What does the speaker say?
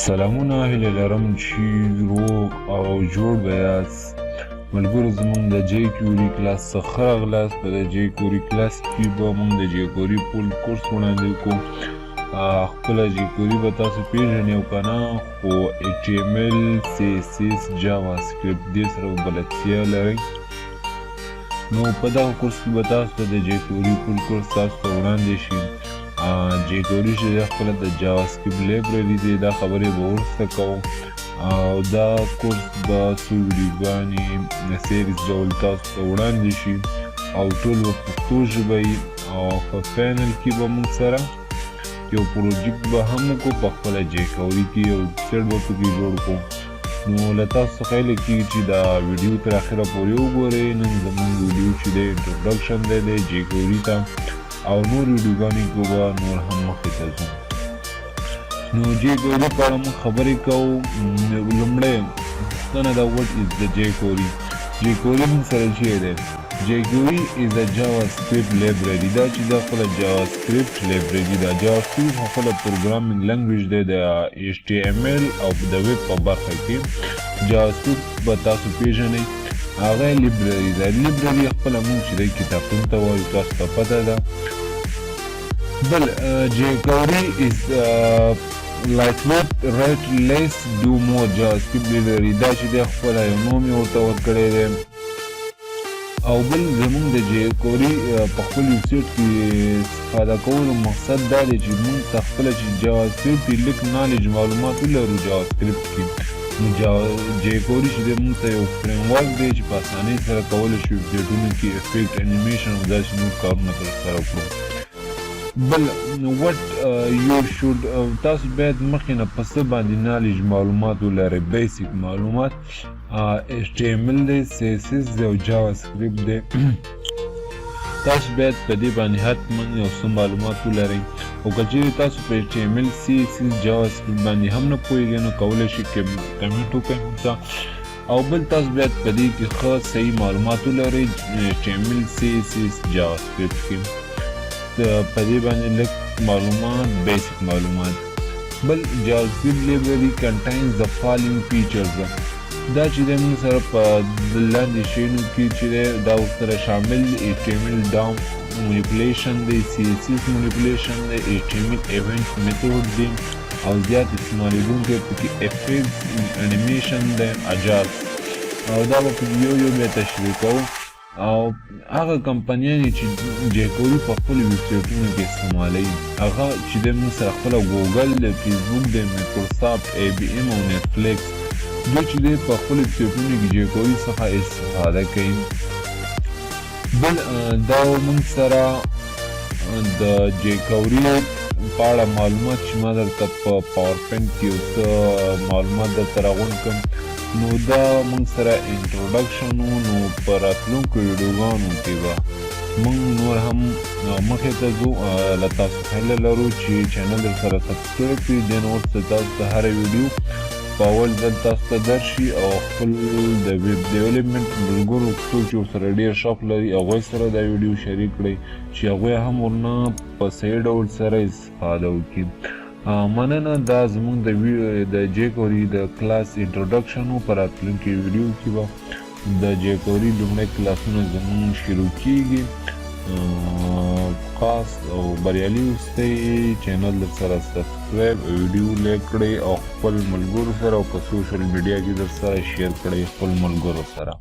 سلامونه هیله لرم چې روغ او جوړ به یاست ملګرو زموږ د جی کیوري کلاس څخه راغلاست. په د جی کیوري کلاس کې به موږ د جی کیوري فول کورس وړاندې کوو. خپله جی کیوري به تاسو پیژنئ او که نه خو HTML CSS جاوا سکرپټ دې سره بلدتیا لرئ. نو په دغه کورس کې به تاسو ته د جی کیوري فول کورس تاسو ته وړاندې شي. جی کیوري چې خپله د جاوا سکرپټ لایبرري دی دا خبرې به ورسته کوو او دا کورس به څو ویډیوګانې سیریز ډول تاسو ته وړاندې شي او ټول به پښتو ژبه وي او په فاینل کې به موږ سره یو پروجیکټ به هم وکړو په خپله جی کیوري کې یو ویبسایټ به پکې جوړ کړو. نو له تاسو څخه هیله کېږي چې دا ویډیو تر اخره پورې وګورئ. نن زموږ ویډیو چې دی انټروډکشن دی د جی کیوري ته او نور ویډیوګانې کې به نور هم مخکې ته ځو. نو جی کیوري په اړه موږ خبرې کوو. لومړی پوښتنه ده وټ از د جی کیوري. جی کیوري موږ سره چی دی؟ جی کیوري از ا جاوا سکرپټ لایبرري. دا چې دا خپله جاوا سکرپټ لایبرري ده. جاوا سکرپټ خپله پروګرامینګ لنګویج دی د HTML او د ویب په برخه کې. جاوا سکرپټ به تاسو پیژنئ. هغه لایبرري ده. لایبرري خپله موږ چې دی کتابتون ته وایو، تاسو ته پته ده. بل جی کیوري از lightweight write less do more جاوا سکرپټ لایبرري. دا چې دی خپله یو نوم یې ورته ورکړی دی. او بل زموږ د جی کیوري په خپل ویبسایټ کې استفاده کولو مقصد دا دی چې موږ ته خپله چې جاوا سکرپټ کې لږ نالج معلومات ولرو جاوا سکرپټ کې. نو جی کیوري چې دی موږ ته یو فریم ورک دی چې په اسانۍ سره کولی شو ویبسایټونو کې افیکټ انیمیشن او داسې نور کارونه ترسره کړو. بل وټ یو شوډ تاسو باید مخکې نه په څه باندې نالج معلومات ولرئ. بیسیک معلومات HTML دی، CSS دی او جاوا سکرپټ دی. تاسو باید په دې باندې حتما یو څه معلومات ولرئ. او که چیرې تاسو په HTML CSS جاوا سکرپټ باندې هم نه پوهیږئ نو کولی شئ کمنټ وکړئ موږ ته. او بل تاسو باید په دې کې ښه صحیح معلومات ولرئ HTML CSS جاوا سکرپټ کې. په دې باندې لږ معلومات بیسیک معلومات. بل جاوا سکرپټ لایبرري contains the following features. دا چې دی موږ سره په لاندې شیانو کې چې دی دا ورسره شامل دی. HTML DOM منیپولیشن دی، CSS منیپولیشن دی، HTML ایونټ میتود دی او زیات استعمالیدونکی پکې افیکټس انیمیشن دی، اجاز. او دا به په یو یو بیا تشریح کوو. او هغه کمپنیانې چې جی کیوري په خپلو ویبسایټونو کې استعمالوي هغه چې دی موږ سره خپله ګوګل دی، فیسبوک دی، مایکروسافټ، IBM او نیټفلیکس. دوی چې دی په خپلو ویبسایټونو کې جی کیوري څخه استفاده کوي. بل دا موږ سره د جی کیوري په اړه معلومات چې ما درته په پاور پوینټ کې یو څه معلومات درته راغونډ کړم نو دا موږ سره انټروډکشن و. نو په راتلونکو ویډیوګانو کې به موږ نور هم مخې ته ځو. له تاسو هیله لرو چې چینل درسره سبسکرایب کړئ. دې نه وروسته تاسو ته هره ویډیو په اول ځل تاسو ته درشي او خپل د ویب ډیولپمنټ ملګرو څوک چې ورسره ډېر شوق لري هغوی سره دا ویډیو شریک کړئ چې هغوی هم ورنه په صحیح ډول سره استفاده وکړي. مننه. دا زموږ د جی کیوري د کلاس انټروډکشن و. په راتلونکي ویډیو کې به د جی کیوري لومړی کلاسونه زموږ شروع کیږي. خاص او بریالي اوسئ. چینل درسره سبسکرایب، ویډیو لایک کړئ او خپل ملګرو سره او په سوشل میډیا کې درسره شیر کړئ خپل ملګرو سره.